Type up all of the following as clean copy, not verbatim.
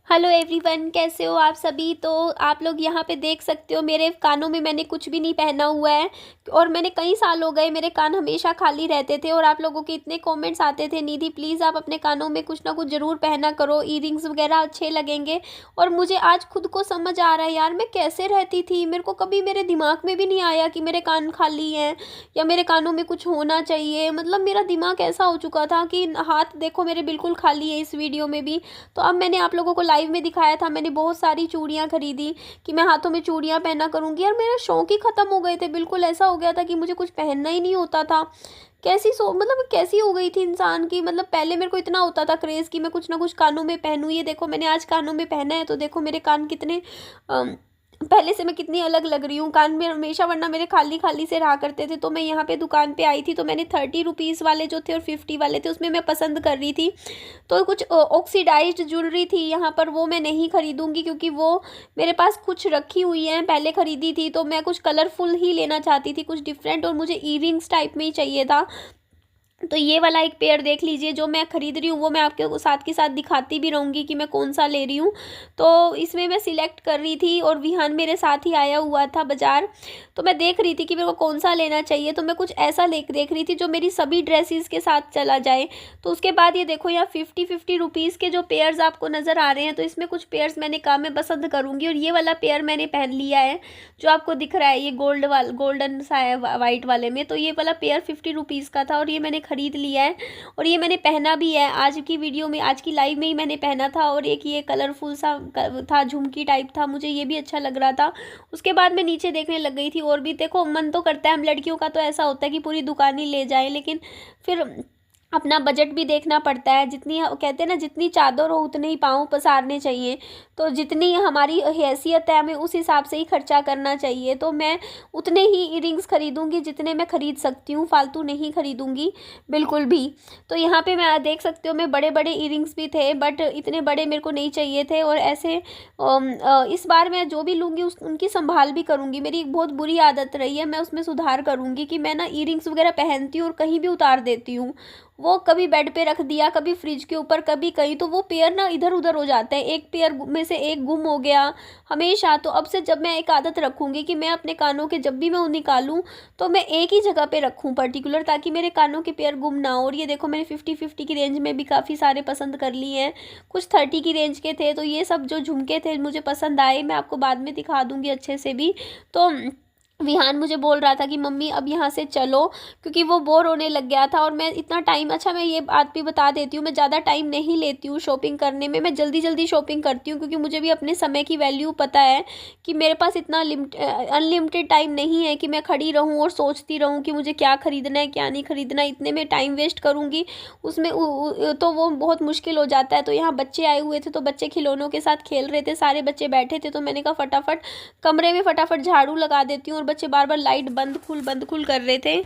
Hello everyone, कैसे हो आप सभी। तो आप लोग यहाँ पे देख सकते हो मेरे कानों में मैंने कुछ भी नहीं पहना हुआ है। और मैंने कई साल हो गए, मेरे कान हमेशा खाली रहते थे और आप लोगों के इतने कमेंट्स आते थे, निधि प्लीज़ आप अपने कानों में कुछ ना कुछ ज़रूर पहना करो, ईयरिंग्स वगैरह अच्छे लगेंगे। और मुझे आज खुद को समझ आ रहा है यार, मैं कैसे रहती थी। मेरे को कभी मेरे दिमाग में भी नहीं आया कि मेरे कान खाली हैं या मेरे कानों में कुछ होना चाहिए। मतलब मेरा दिमाग ऐसा हो चुका था कि हाथ देखो मेरे बिल्कुल खाली है इस वीडियो में भी। तो अब मैंने आप लोगों को लाइव में दिखाया था, मैंने बहुत सारी चूड़ियाँ खरीदी कि मैं हाथों में चूड़ियाँ पहना करूँगी। और मेरे शौक ही ख़त्म हो गए थे, बिल्कुल ऐसा हो गया था कि मुझे कुछ पहनना ही नहीं होता था। मतलब कैसी हो गई थी इंसान की। मतलब पहले मेरे को इतना होता था क्रेज़ कि मैं कुछ ना कुछ कानों में पहनूँ। ये देखो मैंने आज कानों में पहना है तो देखो मेरे कान कितने पहले से मैं कितनी अलग लग रही हूँ। कान में हमेशा वरना मेरे खाली खाली से रहा करते थे। तो मैं यहाँ पे दुकान पे आई थी तो मैंने 30 रुपीज़ वाले जो थे और 50 वाले थे उसमें मैं पसंद कर रही थी। तो कुछ ऑक्सीडाइज्ड ज्वेलरी थी यहाँ पर, वो मैं नहीं खरीदूंगी क्योंकि वो मेरे पास कुछ रखी हुई है, पहले खरीदी थी। तो मैं कुछ कलरफुल ही लेना चाहती थी, कुछ डिफरेंट, और मुझे ईयरिंग्स टाइप में ही चाहिए था। तो ये वाला एक पेयर देख लीजिए जो मैं खरीद रही हूँ, वो मैं आपके साथ के साथ दिखाती भी रहूँगी कि मैं कौन सा ले रही हूँ। तो इसमें मैं सिलेक्ट कर रही थी और विहान मेरे साथ ही आया हुआ था बाज़ार। तो मैं देख रही थी कि मेरे को कौन सा लेना चाहिए। तो मैं कुछ ऐसा देख रही थी जो मेरी सभी ड्रेसेस के साथ चला जाए। तो उसके बाद ये देखो यहाँ 50-50 रुपीज़ के जो पेयर्स आपको नज़र आ रहे हैं, तो इसमें कुछ पेयर्स मैंने कहा मैं पसंद करूँगी। और ये वाला पेयर मैंने पहन लिया है जो आपको दिख रहा है, ये गोल्डन सा है वाइट वाले में। तो ये वाला पेयर 50 रुपीज़ का था और ये मैंने ख़रीद लिया है और ये मैंने पहना भी है। आज की वीडियो में, आज की लाइव में ही मैंने पहना था। और एक ये कलरफुल सा था, झुमकी टाइप था, मुझे ये भी अच्छा लग रहा था। उसके बाद मैं नीचे देखने लग गई थी और भी देखो, मन तो करता है, हम लड़कियों का तो ऐसा होता है कि पूरी दुकान ही ले जाए, लेकिन फिर अपना बजट भी देखना पड़ता है। जितनी कहते हैं ना, जितनी चादर हो उतने ही पाँव पसारने चाहिए। तो जितनी हमारी हैसियत है हमें उस हिसाब से ही खर्चा करना चाहिए। तो मैं उतने ही इयरिंग्स खरीदूंगी जितने मैं खरीद सकती हूँ, फालतू नहीं खरीदूंगी बिल्कुल भी। तो यहाँ पे मैं देख सकते हो, मैं बड़े बड़े इयरिंग्स भी थे बट इतने बड़े मेरे को नहीं चाहिए थे। और ऐसे इस बार मैं जो भी लूँगी उनकी संभाल भी करूँगी। मेरी एक बहुत बुरी आदत रही है, मैं उसमें सुधार करूँगी कि मैं ना इयरिंग्स वगैरह पहनती हूँ और कहीं भी उतार देती हूँ। वो कभी बेड पे रख दिया, कभी फ्रिज के ऊपर, कभी कहीं, तो वो पेयर ना इधर उधर हो जाते हैं, एक पेयर में से एक गुम हो गया हमेशा। तो अब से जब मैं एक आदत रखूंगी कि मैं अपने कानों के जब भी मैं उन्हें निकालूं तो मैं एक ही जगह पे रखूं पर्टिकुलर, ताकि मेरे कानों के पेयर गुम ना हो। और ये देखो मैंने 50-50 की रेंज में भी काफ़ी सारे पसंद कर लिए हैं, कुछ 30 की रेंज के थे। तो ये सब जो झुमके थे मुझे पसंद आए, मैं आपको बाद में दिखा दूंगी अच्छे से भी। तो विहान मुझे बोल रहा था कि मम्मी अब यहाँ से चलो, क्योंकि वो बोर होने लग गया था। और मैं इतना टाइम, अच्छा मैं ये बात भी बता देती हूँ, मैं ज़्यादा टाइम नहीं लेती हूँ शॉपिंग करने में, मैं जल्दी जल्दी शॉपिंग करती हूँ क्योंकि मुझे भी अपने समय की वैल्यू पता है कि मेरे पास इतना अनलिमिटेड टाइम नहीं है कि मैं खड़ी रहूँ और सोचती रहूँ कि मुझे क्या खरीदना है क्या नहीं खरीदना। इतने में टाइम वेस्ट करूँगी उसमें तो वो बहुत मुश्किल हो जाता है। तो यहाँ बच्चे आए हुए थे तो बच्चे खिलौनों के साथ खेल रहे थे, सारे बच्चे बैठे थे। तो मैंने कहा फटाफट कमरे में फटाफट झाड़ू लगा देती हूँ। और बच्चे बार बार लाइट बंद खुल कर रहे थे।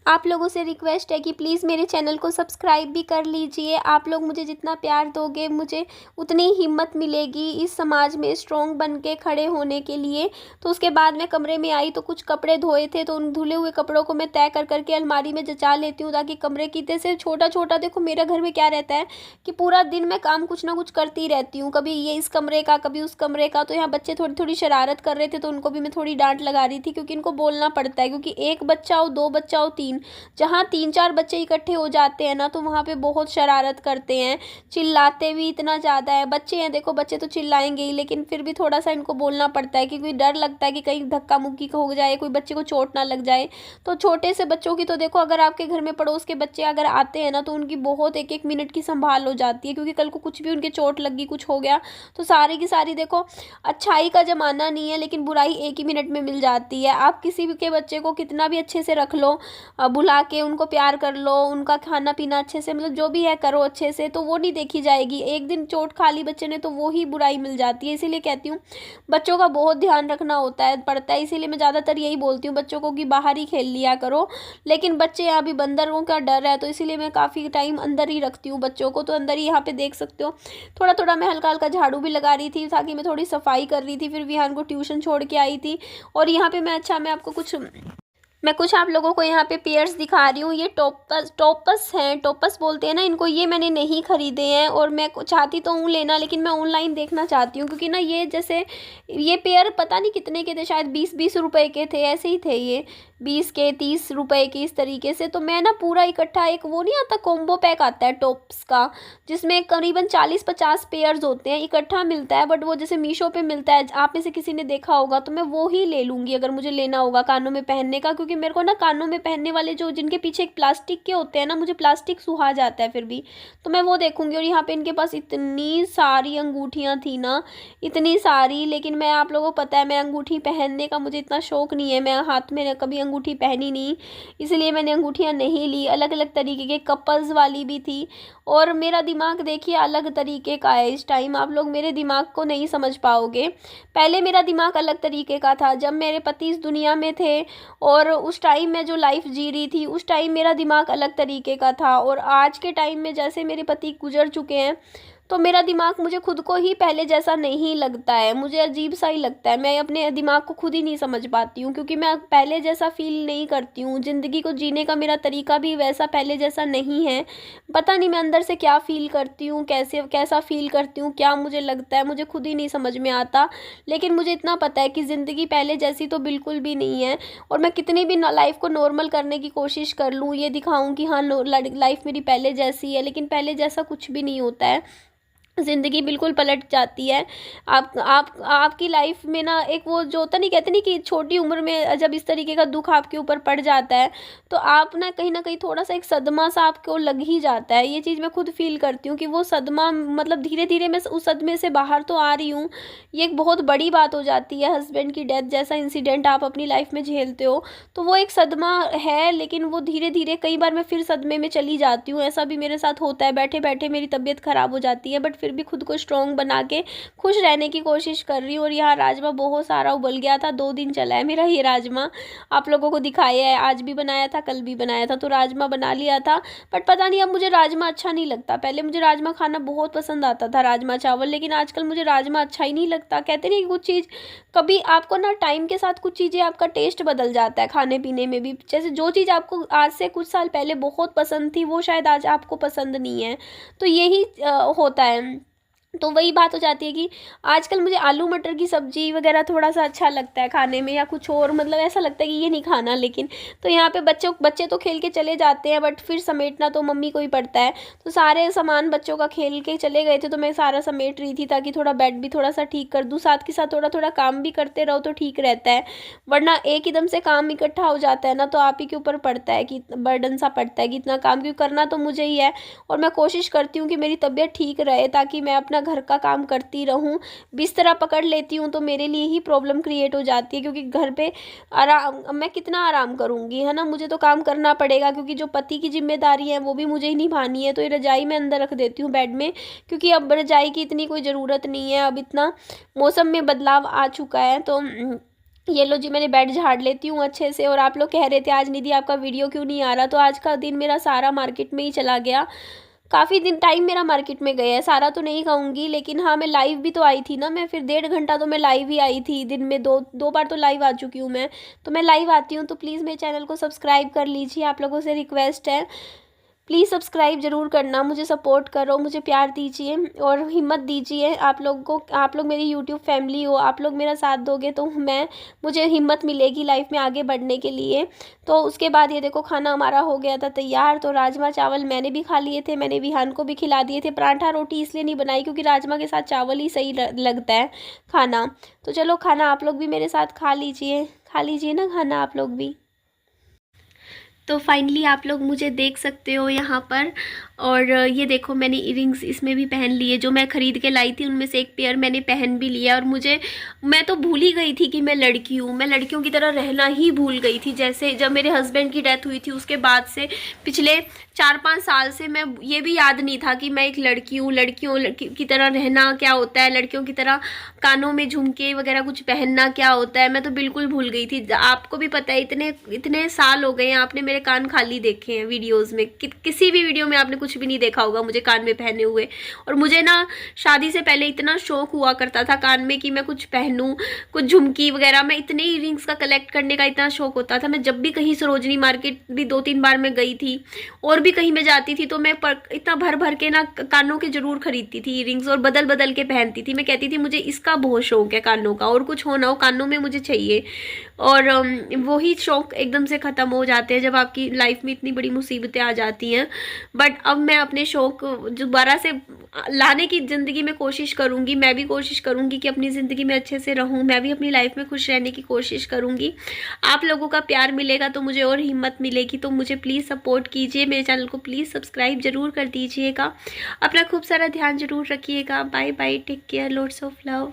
आप लोगों से रिक्वेस्ट है कि प्लीज़ मेरे चैनल को सब्सक्राइब भी कर लीजिए। आप लोग मुझे जितना प्यार दोगे मुझे उतनी हिम्मत मिलेगी इस समाज में स्ट्रॉन्ग बन के खड़े होने के लिए। तो उसके बाद मैं कमरे में आई तो कुछ कपड़े धोए थे, तो उन धुले हुए कपड़ों को मैं तय कर करके अलमारी में जचा लेती हूँ, ताकि कमरे की से छोटा छोटा, देखो मेरे घर में क्या रहता है कि पूरा दिन मैं काम कुछ ना कुछ करती रहती हूँ, कभी ये इस कमरे का कभी उस कमरे का। तो यहाँ बच्चे थोड़ी थोड़ी शरारत कर रहे थे तो उनको भी मैं थोड़ी डांट लगा रही थी, क्योंकि इनको बोलना पड़ता है, क्योंकि एक बच्चा हो, दो बच्चा हो, तीन, जहाँ 3-4 बच्चे इकट्ठे हो जाते हैं ना तो वहाँ पे बहुत शरारत करते हैं, चिल्लाते भी इतना ज़्यादा है। बच्चे हैं देखो, बच्चे तो चिल्लाएंगे ही, लेकिन फिर भी थोड़ा सा इनको बोलना पड़ता है क्योंकि डर लगता है कि कहीं धक्का मुक्की हो जाए, कोई बच्चे को चोट ना लग जाए। तो छोटे से बच्चों की तो देखो, अगर आपके घर में पड़ोस के बच्चे अगर आते हैं ना तो उनकी बहुत एक एक मिनट की संभाल हो जाती है, क्योंकि कल को कुछ भी उनके चोट लगी, कुछ हो गया तो सारी की सारी, देखो अच्छाई का जमाना नहीं है लेकिन बुराई एक ही मिनट में मिल जाती है। आप किसी भी के बच्चे को कितना भी अच्छे से रख लो, बुला के उनको प्यार कर लो, उनका खाना पीना अच्छे से, मतलब जो भी है करो अच्छे से, तो वो नहीं देखी जाएगी। एक दिन चोट खा ली बच्चे ने तो वो ही बुराई मिल जाती है। इसीलिए कहती हूँ बच्चों का बहुत ध्यान रखना होता है पड़ता है। इसीलिए मैं ज़्यादातर यही बोलती हूँ बच्चों को कि बाहर ही खेल लिया करो। लेकिन बच्चे यहाँ भी बंदरों का डर है तो इसीलिए मैं काफ़ी टाइम अंदर ही रखती हूँ बच्चों को। तो अंदर ही यहाँ पे देख सकते हो थोड़ा थोड़ा मैं हल्का हल्का झाड़ू भी लगा रही थी, ताकि मैं थोड़ी सफाई कर रही थी। फिर विहान को ट्यूशन छोड़ के आई थी। और यहाँ पे मैं, अच्छा मैं आपको कुछ मैं कुछ आप लोगों को यहाँ पे पेयर्स दिखा रही हूँ। ये टॉपस हैं, टॉपस बोलते हैं ना इनको। ये मैंने नहीं खरीदे हैं और मैं चाहती तो हूँ लेना, लेकिन मैं ऑनलाइन देखना चाहती हूँ क्योंकि ना ये जैसे ये पेयर पता नहीं कितने के थे, शायद 20-20 रुपए के थे, ऐसे ही थे ये, 20 के 30 रुपए के, इस तरीके से। तो मैं ना पूरा इकट्ठा, एक वो नहीं आता कॉम्बो पैक आता है टॉप्स का, जिसमें करीबन 40-50 पेयर्स होते हैं, इकट्ठा मिलता है। बट वो जैसे मीशो पे मिलता है, आप में से किसी ने देखा होगा, तो मैं वो ही ले लूँगी अगर मुझे लेना होगा कानों में पहनने का, क्योंकि मेरे को ना कानों में पहनने वाले जो जिनके पीछे एक प्लास्टिक के होते हैं ना, मुझे प्लास्टिक सुहा जाता है फिर भी, तो मैं वो देखूंगी। और यहाँ पे इनके पास इतनी सारी अंगूठियाँ थी ना, इतनी सारी, लेकिन मैं, आप लोगों को पता है मैं अंगूठी पहनने का मुझे इतना शौक नहीं है, मैं हाथ में कभी अंगूठी पहनी नहीं, इसलिए मैंने अंगूठियाँ नहीं ली। अलग अलग तरीके के कपल्स वाली भी थी। और मेरा दिमाग देखिए अलग तरीके का है इस टाइम, आप लोग मेरे दिमाग को नहीं समझ पाओगे। पहले मेरा दिमाग अलग तरीके का था जब मेरे पति इस दुनिया में थे, और उस टाइम मैं जो लाइफ जी रही थी उस टाइम मेरा दिमाग अलग तरीके का था। और आज के टाइम में जैसे मेरे पति गुजर चुके हैं, तो मेरा दिमाग मुझे खुद को ही पहले जैसा नहीं लगता है, मुझे अजीब सा ही लगता है। मैं अपने दिमाग को खुद ही नहीं समझ पाती हूँ, क्योंकि मैं पहले जैसा फील नहीं करती हूँ। ज़िंदगी को जीने का मेरा तरीका भी वैसा पहले जैसा नहीं है। पता नहीं मैं अंदर से क्या फ़ील करती हूँ, कैसा फ़ील करती हूँ, क्या मुझे लगता है, मुझे खुद ही नहीं समझ में आता। लेकिन मुझे इतना पता है कि ज़िंदगी पहले जैसी तो बिल्कुल भी नहीं है। और मैं कितनी भी लाइफ को नॉर्मल करने की कोशिश कर लूँ, ये दिखाऊँ कि हाँ लाइफ मेरी पहले जैसी है, लेकिन पहले जैसा कुछ भी नहीं होता है। ज़िंदगी बिल्कुल पलट जाती है। आपकी लाइफ में ना एक वो जो होता नहीं, कहते नहीं कि छोटी उम्र में जब इस तरीके का दुख आपके ऊपर पड़ जाता है, तो आप ना कहीं थोड़ा सा एक सदमा सा आपको लग ही जाता है। ये चीज़ मैं खुद फील करती हूँ कि वो सदमा, मतलब धीरे धीरे मैं उस सदमे से बाहर तो आ रही हूँ। ये एक बहुत बड़ी बात हो जाती है, हस्बैंड की डेथ जैसा इंसिडेंट आप अपनी लाइफ में झेलते हो, तो वो एक सदमा है। लेकिन वो धीरे धीरे कई बार मैं फिर सदमे में चली जाती हूँ, ऐसा भी मेरे साथ होता है। बैठे बैठे मेरी तबीयत ख़राब हो जाती है, बट फिर भी खुद को स्ट्रॉन्ग बना के खुश रहने की कोशिश कर रही हूँ। और यहाँ राजमा बहुत सारा उबल गया था, 2 दिन चला है मेरा ये राजमा, आप लोगों को दिखाया है, आज भी बनाया था, कल भी बनाया था, तो राजमा बना लिया था। बट पता नहीं अब मुझे राजमा अच्छा नहीं लगता। पहले मुझे राजमा खाना बहुत पसंद आता था, राजमा चावल, लेकिन आजकल मुझे राजमा अच्छा ही नहीं लगता। कहते नहीं कि कुछ चीज़ कभी आपको ना टाइम के साथ कुछ चीज़ें आपका टेस्ट बदल जाता है खाने पीने में भी। जैसे जो चीज़ आपको आज से कुछ साल पहले बहुत पसंद थी, वो शायद आज आपको पसंद नहीं है। तो यही होता है। तो वही बात हो जाती है कि आजकल मुझे आलू मटर की सब्जी वगैरह थोड़ा सा अच्छा लगता है खाने में, या कुछ और, मतलब ऐसा लगता है कि ये नहीं खाना। लेकिन तो यहाँ पे बच्चे तो खेल के चले जाते हैं, बट फिर समेटना तो मम्मी को ही पड़ता है। तो सारे सामान बच्चों का खेल के चले गए थे, तो मैं सारा समेट रही थी ताकि थोड़ा बेड भी थोड़ा सा ठीक कर दूँ, साथ के साथ थोड़ा थोड़ा काम भी करते रहो तो ठीक रहता है। वरना एक एकदम से काम इकट्ठा हो जाता है ना, तो आप ही के ऊपर पड़ता है कि बर्डन सा पड़ता है कि इतना काम क्यों करना, तो मुझे ही है। और मैं कोशिश करती हूँ कि मेरी तबीयत ठीक रहे ताकि मैं अपना घर का काम करती रहूं। बिस्तरा पकड़ लेती हूँ तो मेरे लिए ही प्रॉब्लम क्रिएट हो जाती है, क्योंकि घर पे आराम, मैं कितना आराम करूँगी, है ना, मुझे तो काम करना पड़ेगा, क्योंकि जो पति की जिम्मेदारी है वो भी मुझे ही निभानी है। तो ये रजाई मैं अंदर रख देती हूँ बेड में, क्योंकि अब रजाई की इतनी कोई ज़रूरत नहीं है, अब इतना मौसम में बदलाव आ चुका है। तो ये लो जी, मैंने बेड झाड़ लेती हूँ अच्छे से। और आप लोग कह रहे थे आज निधि आपका वीडियो क्यों नहीं आ रहा, तो आज का दिन मेरा सारा मार्केट में ही चला गया। काफ़ी दिन टाइम मेरा मार्केट में गया है, सारा तो नहीं कहूँगी, लेकिन हाँ मैं लाइव भी तो आई थी ना। मैं फिर 1.5 घंटा तो मैं लाइव ही आई थी दिन में, दो बार तो लाइव आ चुकी हूँ मैं। तो मैं लाइव आती हूँ, तो प्लीज़ मेरे चैनल को सब्सक्राइब कर लीजिए, आप लोगों से रिक्वेस्ट है, प्लीज़ सब्सक्राइब ज़रूर करना, मुझे सपोर्ट करो, मुझे प्यार दीजिए और हिम्मत दीजिए। आप लोग मेरी यूट्यूब फैमिली हो, आप लोग मेरा साथ दोगे तो मुझे हिम्मत मिलेगी लाइफ में आगे बढ़ने के लिए। तो उसके बाद ये देखो खाना हमारा हो गया था तैयार। तो राजमा चावल मैंने भी खा लिए थे, मैंने विहान को भी खिला दिए थे। पराठा रोटी इसलिए नहीं बनाई क्योंकि राजमा के साथ चावल ही सही लगता है खाना। तो चलो खाना आप लोग भी मेरे साथ खा लीजिए ना खाना आप लोग भी। तो फाइनली आप लोग मुझे देख सकते हो यहाँ पर। और ये देखो मैंने इयरिंग्स इसमें भी पहन लिए, जो मैं ख़रीद के लाई थी उनमें से एक पेयर मैंने पहन भी लिया। और मैं तो भूल ही गई थी कि मैं लड़की हूँ, मैं लड़कियों की तरह रहना ही भूल गई थी। जैसे जब मेरे हस्बैंड की डेथ हुई थी उसके बाद से पिछले 4-5 साल से मैं ये भी याद नहीं था कि मैं एक लड़की हूँ, लड़कियों की तरह रहना क्या होता है, लड़कियों की तरह कानों में झुमके वगैरह कुछ पहनना क्या होता है, मैं तो बिल्कुल भूल गई थी। आपको भी पता है इतने साल हो गए हैं, आपने मेरे मेरे कान खाली देखे हैं वीडियोस में, किसी भी वीडियो में आपने कुछ भी नहीं देखा होगा मुझे कान में पहने हुए। और मुझे ना शादी से पहले इतना शौक हुआ करता था कान में कि मैं कुछ पहनूं, कुछ झुमकी वगैरह, मैं इतने इयररिंग्स का कलेक्ट करने का इतना शौक होता था। मैं जब भी कहीं सरोजनी मार्केट भी 2-3 बार मैं गई थी और भी कहीं मैं जाती थी तो मैं इतना भर भर के ना कानों के जरूर खरीदती थी इयररिंग्स, और बदल बदल के पहनती थी। मैं कहती थी मुझे इसका बहुत शौक है कानों का, और कुछ हो ना हो कानों में मुझे चाहिए। और वही शौक एकदम से ख़त्म हो जाते हैं जब आपकी लाइफ में इतनी बड़ी मुसीबतें आ जाती हैं। बट अब मैं अपने शौक दोबारा से लाने की ज़िंदगी में कोशिश करूँगी। मैं भी कोशिश करूँगी कि अपनी ज़िंदगी में अच्छे से रहूँ, मैं भी अपनी लाइफ में खुश रहने की कोशिश करूँगी। आप लोगों का प्यार मिलेगा तो मुझे और हिम्मत मिलेगी। तो मुझे प्लीज़ सपोर्ट कीजिए, मेरे चैनल को प्लीज़ सब्सक्राइब ज़रूर कर दीजिएगा। अपना खूब सारा ध्यान ज़रूर रखिएगा। Bye bye, take care, lots of love.